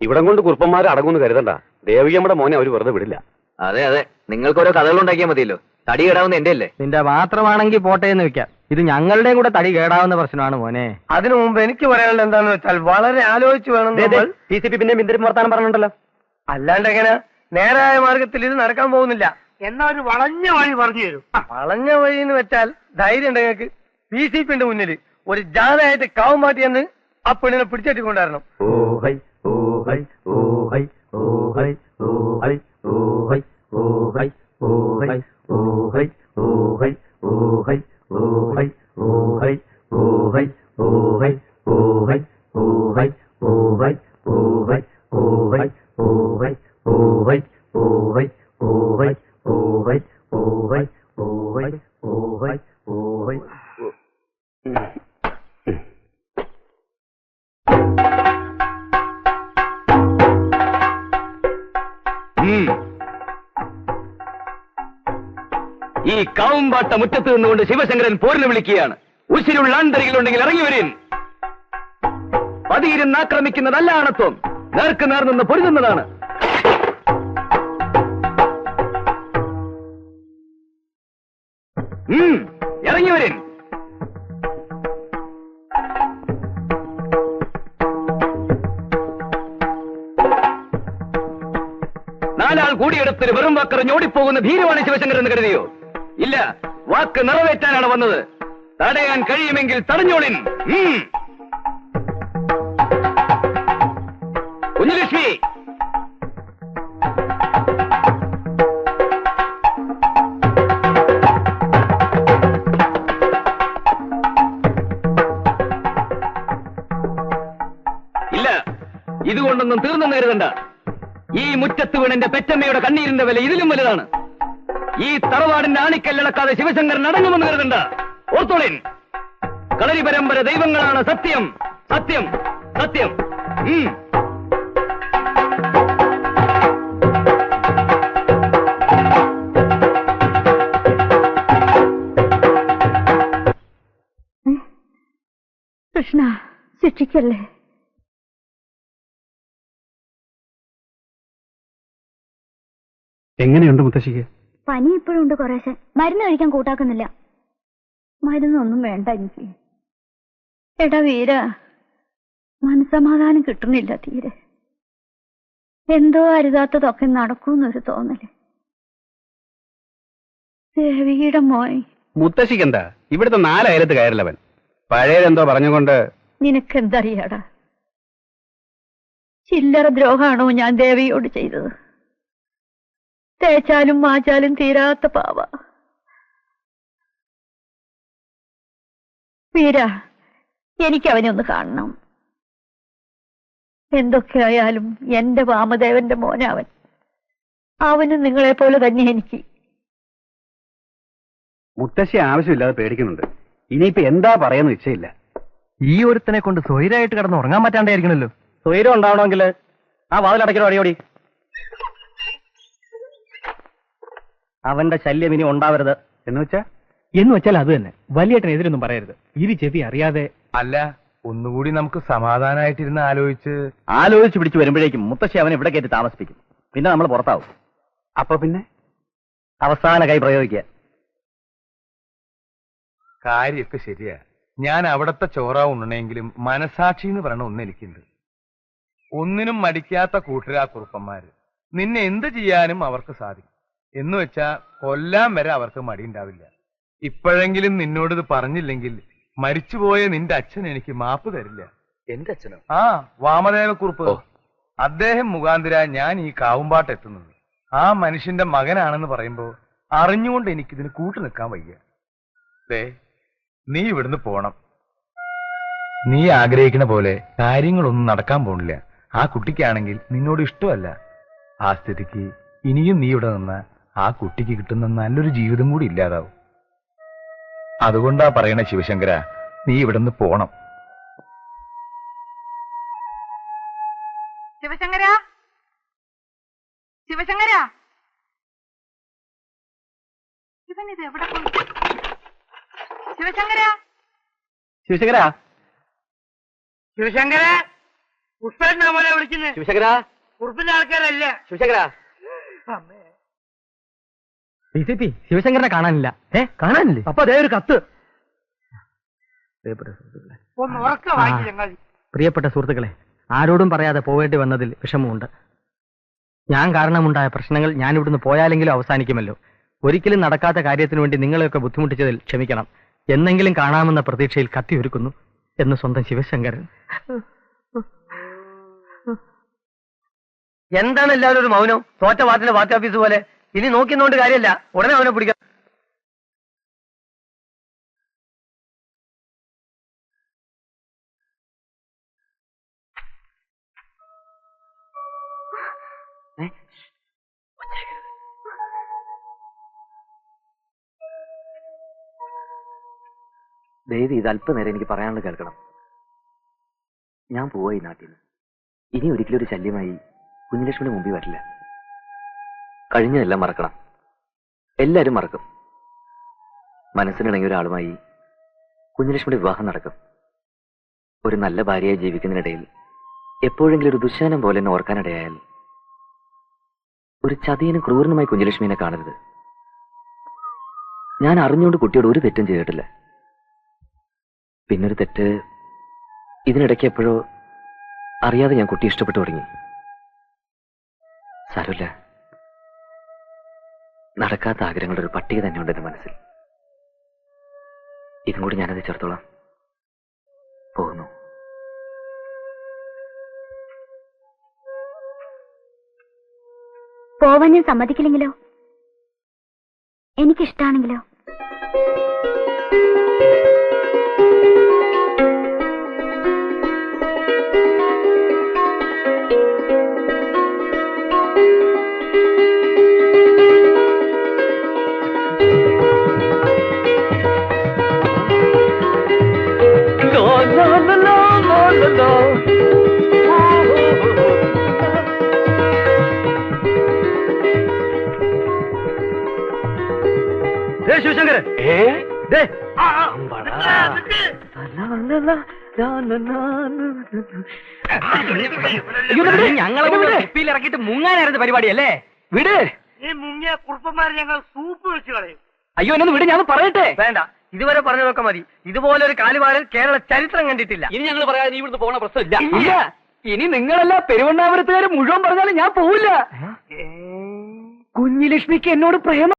ഇവിടം കൊണ്ട് കുറുപ്പന്മാർ അടങ്ങുമെന്ന് കരുതണ്ട. ദേവികമ്മയുടെ മോനെ അവർ വെറുതെ വിടില്ല. അതെ അതെ, നിങ്ങൾക്ക് ഓരോ കഥകൾ ഉണ്ടാക്കിയാൽ മതിയല്ലോ. തടി കേടാവുന്ന എന്റെ അല്ലേ? നിന്റെ മാത്രമാണെങ്കിൽ പോട്ടെ എന്ന് വെക്കാം. ഇത് ഞങ്ങളുടെയും കൂടെ തടി കേടാവുന്ന പ്രശ്നമാണ് മോനെ. അതിനു മുമ്പ് എനിക്ക് പറയാനുള്ളത് എന്താന്ന് വെച്ചാൽ വളരെ ആലോചിച്ച് വേണം. TCP പിന്നെ ബിന്ദരും വർത്താനം പറഞ്ഞിട്ടുണ്ടല്ലോ. അല്ലാണ്ട് എങ്ങനെ നേരായ മാർഗത്തിൽ ഇത് നടക്കാൻ പോകുന്നില്ല. എന്നാ ഒരു വളഞ്ഞ വഴി പറഞ്ഞു തരും. വളഞ്ഞ വഴി എന്ന് വെച്ചാൽ ധൈര്യം ഉണ്ട് ഞങ്ങൾക്ക്. PCPന്റെ മുന്നിൽ ഒരു ജാഥയായിട്ട് കാവും മാറ്റിയെന്ന് ആ പെണ്ണിനെ പിടിച്ചെട്ടിക്കൊണ്ടായിരുന്നു. ഈ കാവുംപാട്ട മുറ്റത്ത് നിന്നുകൊണ്ട് ശിവശങ്കരൻ പോരിന് വിളിക്കുകയാണ്. ഉശിരുള്ള ആന്തരികളുണ്ടെങ്കിൽ ഇറങ്ങി വരും. പതിയിരുന്ന് ആക്രമിക്കുന്നതല്ല ആണത്വം, നേർക്ക് നേർ നിന്ന് പൊരുതുന്നതാണ്. ഇറങ്ങി വരും. നാലാൾ കൂടിയെടുത്തൊരു വെറും വാക്കറിഞ്ഞ് ഓടിപ്പോകുന്ന ഭീരുവാണ് ശിവശങ്കരൻ എന്ന് കരുതിയോ? ഇല്ല, വാക്ക് നിറവേറ്റാനാണ് വന്നത്. തടയാൻ കഴിയുമെങ്കിൽ തടഞ്ഞോളിൻ. കുഞ്ഞുലക്ഷ്മി, ഇല്ല, ഇതുകൊണ്ടൊന്നും തീർന്നെന്ന് കരുതണ്ട. ഈ മുറ്റത്ത് വീണെന്റെ പെറ്റമ്മയുടെ കണ്ണീരിന്റെ വില ഇതിലും വലുതാണ്. ഈ തറവാടിന്റെ ആണിക്കല്ലടക്കാതെ ശിവശങ്കരൻ അടങ്ങുമെന്ന് കരുതണ്ട. ഓർത്തോളിൻ, കളരി പരമ്പര ദൈവങ്ങളാണ് സത്യം, സത്യം, സത്യം. കൃഷ്ണ, ശിക്ഷിക്കല്ലേ. എങ്ങനെയുണ്ട് മുത്തശ്ശിക്ക്? പനി ഇപ്പോഴും ഉണ്ട് കുറേശ്ശെ. മരുന്ന് കഴിക്കാൻ കൂട്ടാക്കുന്നില്ല. മരുന്നൊന്നും വേണ്ട എനിക്ക്. എടാ വീര, മനസമാധാനം കിട്ടുന്നില്ല തീരെ. എന്തോ അരുതാത്തതൊക്കെ നടക്കൂന്നൊരു തോന്നല്. ദേവിയുടെ മോയ്. മുത്തശ്ശിക്ക് എന്താ ഇവിടുത്തെ 4 അയലത്ത് കയറില്ലവൻ. പഴയതെന്തോ പറഞ്ഞുകൊണ്ട്. നിനക്കെന്തറിയാടാ? ചില്ലറ ദ്രോഹാണോ ഞാൻ ദേവിയോട് ചെയ്തത്? തേച്ചാലും മാച്ചാലും തീരാത്ത പാവ. വീര, എനിക്കവനെ ഒന്ന് കാണണം. എന്തൊക്കെയായാലും എന്റെ വാമദേവന്റെ മോനവൻ. അവനും നിങ്ങളെ പോലെ തന്നെ എനിക്ക്. മുത്തശ്ശി ആവശ്യമില്ലാതെ പേടിക്കുന്നുണ്ട്. ഇനിയിപ്പോ എന്താ പറയാന്ന് നിശ്ചയില്ല. ഈ ഒരുത്തനെ കൊണ്ട് സ്വൈരായിട്ട് കിടന്ന് ഉറങ്ങാൻ പറ്റാണ്ടായിരിക്കണല്ലോ. സ്വൈരം ഉണ്ടാവണമെങ്കിൽ ആ വാതിലടയ്ക്കണോ അടിയോടി. അവന്റെ ശല്യം ഇനി ഉണ്ടാവരുത്. എന്ന് വെച്ചാൽ അത് തന്നെ. വലിയേട്ടനെതിരൊന്നും പറയരുത്. ഇരു ചെവി അറിയാതെ. അല്ല, ഒന്നുകൂടി നമുക്ക് സമാധാനമായിട്ടിരുന്ന് ആലോചിച്ച് പിടിച്ചു വരുമ്പോഴേക്കും മുത്തശ്ശി അവനെ ഇവിടെ കയറ്റി താമസിപ്പിക്കും. പിന്നെ നമ്മൾ പുറത്താവും. അപ്പൊ പിന്നെ അവസാന കൈ പ്രയോഗിക്കുക. കാര്യമൊക്കെ ശരിയാ. ഞാൻ അവിടത്തെ ചോറാവ് ഉണ്ണണെങ്കിലും മനസാക്ഷി എന്ന് പറയണ ഒന്ന് എനിക്കുണ്ട്. ഒന്നിനും മടിക്കാത്ത കൂട്ടരാ കുറുപ്പന്മാര്. നിന്നെ എന്ത് ചെയ്യാനും അവർക്ക് സാധിക്കും. എന്ന് വെച്ചാ കൊല്ലാൻ വരെ അവർക്ക് മടിയുണ്ടാവില്ല. ഇപ്പോഴെങ്കിലും നിന്നോടിത് പറഞ്ഞില്ലെങ്കിൽ മരിച്ചുപോയ നിന്റെ അച്ഛൻ എനിക്ക് മാപ്പ് തരില്ല. എന്റെ അച്ഛനോ? ആ, വാമദേവക്കുറുപ്പ്. അദ്ദേഹം മുഖാന്തിര ഞാൻ ഈ കാവുംപാട്ട് എത്തുന്നത്. ആ മനുഷ്യന്റെ മകനാണെന്ന് പറയുമ്പോ അറിഞ്ഞുകൊണ്ട് എനിക്കിതിന് കൂട്ടു നിൽക്കാൻ വയ്യ. ദേ, നീ ഇവിടുന്ന് പോണം. നീ ആഗ്രഹിക്കുന്ന പോലെ കാര്യങ്ങളൊന്നും നടക്കാൻ പോണില്ല. ആ കുട്ടിക്കാണെങ്കിൽ നിന്നോട് ഇഷ്ടമല്ല. ആ സ്ഥിതിക്ക് ഇനിയും നീ ഇവിടെ നിന്ന് ആ കുട്ടിക്ക് കിട്ടുന്ന നല്ലൊരു ജീവിതം കൂടി ഇല്ലാതാവും. അതുകൊണ്ടാ പറയണ ശിവശങ്കര, നീ ഇവിടുന്ന് പോണം. ശിവശങ്കര, ശിവശങ്കര, ഇവൻ ഇത് എവിടെ പോയി? ശിവശങ്കര, ശിവശങ്കര, ശിവശങ്കര, പുഷ്പേട്ടനാ മോനെ വിളിക്കുന്നത്. ശിവശങ്കര, കുറുപ്പിന്റെ ആൾക്കാരല്ല. ശിവശങ്കര. അമ്മേ. DCP ശിവശങ്കരനെ കാണാനില്ല. കാണാനില്ലേ? അപ്പൊ അതേ ഒരു കത്ത്. പ്രിയപ്പെട്ട സുഹൃത്തുക്കളെ, ഒന്ന് ഉറക്ക വായിച്ചു ചങ്ങാതി. പ്രിയപ്പെട്ട സുഹൃത്തുക്കളെ, ആരോടും പറയാതെ പോവേണ്ടി വന്നതിൽ വിഷമമുണ്ട്. ഞാൻ കാരണമുണ്ടായ പ്രശ്നങ്ങൾ ഞാൻ ഇവിടുന്ന് പോയാലെങ്കിലും അവസാനിക്കുമല്ലോ. ഒരിക്കലും നടക്കാത്ത കാര്യത്തിനു വേണ്ടി നിങ്ങളെയൊക്കെ ബുദ്ധിമുട്ടിച്ചതിൽ ക്ഷമിക്കണം. എന്നെങ്കിലും കാണാമെന്ന പ്രതീക്ഷയിൽ കത്തിയൊരുക്കുന്നു എന്ന് സ്വന്തം ശിവശങ്കരൻ. എന്താണ് എല്ലാവരും ഒരു മൗനം? തോറ്റ പാർട്ടിയുടെ പാർട്ടി ഓഫീസ് പോലെ. ഇനി നോക്കിന്നോണ്ട് കാര്യമില്ല, ഉടനെ അവനെ പിടിക്കാം. ദേവി, ഇത് അല്പനേരം എനിക്ക് പറയാനുള്ളത് കേൾക്കണം. ഞാൻ പോവാ ഈ നാട്ടിൽ നിന്ന്. ഇനി ഒരിക്കലും ഒരു ശല്യമായി കുഞ്ഞുലക്ഷ്മിയുടെ മുമ്പിൽ വരില്ല. കഴിഞ്ഞതെല്ലാം മറക്കണം. എല്ലാരും മറക്കും. മനസ്സിനിണങ്ങിയ ഒരാളുമായി കുഞ്ഞുലക്ഷ്മിയുടെ വിവാഹം നടക്കും. ഒരു നല്ല ഭാര്യയായി ജീവിക്കുന്നതിനിടയിൽ എപ്പോഴെങ്കിലും ഒരു ദുശ്ശാനം പോലെ എന്നെ ഓർക്കാനിടയായാൽ ഒരു ചതിയനും ക്രൂരനുമായി കുഞ്ഞുലക്ഷ്മിനെ കാണരുത്. ഞാൻ അറിഞ്ഞുകൊണ്ട് കുട്ടിയോട് ഒരു തെറ്റും ചെയ്തിട്ടില്ല. പിന്നൊരു തെറ്റ് ഇതിനിടയ്ക്ക് എപ്പോഴോ അറിയാതെ ഞാൻ കുട്ടി ഇഷ്ടപ്പെട്ടു തുടങ്ങി. സാരമില്ല, നടക്കാത്ത ആഗ്രഹങ്ങളുടെ ഒരു പട്ടിക തന്നെയുണ്ട് എന്റെ മനസ്സിൽ. ഇതും കൂടി ഞാനത് ചേർത്തോളാം. പോകുന്നു. പോവാൻ ഞാൻ സമ്മതിക്കില്ലെങ്കിലോ? എനിക്കിഷ്ടാണെങ്കിലോ? ശിവശങ്കരൻ, ഞങ്ങളെ കുപ്പിയിൽ ഇറക്കിയിട്ട് മുങ്ങാനായിരുന്നു പരിപാടിയല്ലേ? വിട്. ഈ മുങ്ങിയ കുറുപ്പന്മാരെ ഞങ്ങൾ സൂപ്പ് വെച്ച് കളയും. അയ്യോ, എന്നൊന്ന് വിട്, ഞാൻ പറയട്ടെ. വേണ്ട, ഇതുവരെ പറഞ്ഞതൊക്കെ മതി. ഇതുപോലെ ഒരു കാലുവാരൽ കേരള ചരിത്രം കണ്ടിട്ടില്ല. ഇനി ഞങ്ങൾ പറയാതെ നീ ഇവിടുന്ന് പോകണ പ്രശ്നമില്ല. ഇല്ല, ഇനി നിങ്ങളല്ല പെരുവണ്ണാപുരത്തുകാർ മുഴുവൻ പറഞ്ഞാലും ഞാൻ പോവില്ല. കുഞ്ഞിലക്ഷ്മിക്ക് എന്നോട് പ്രേമ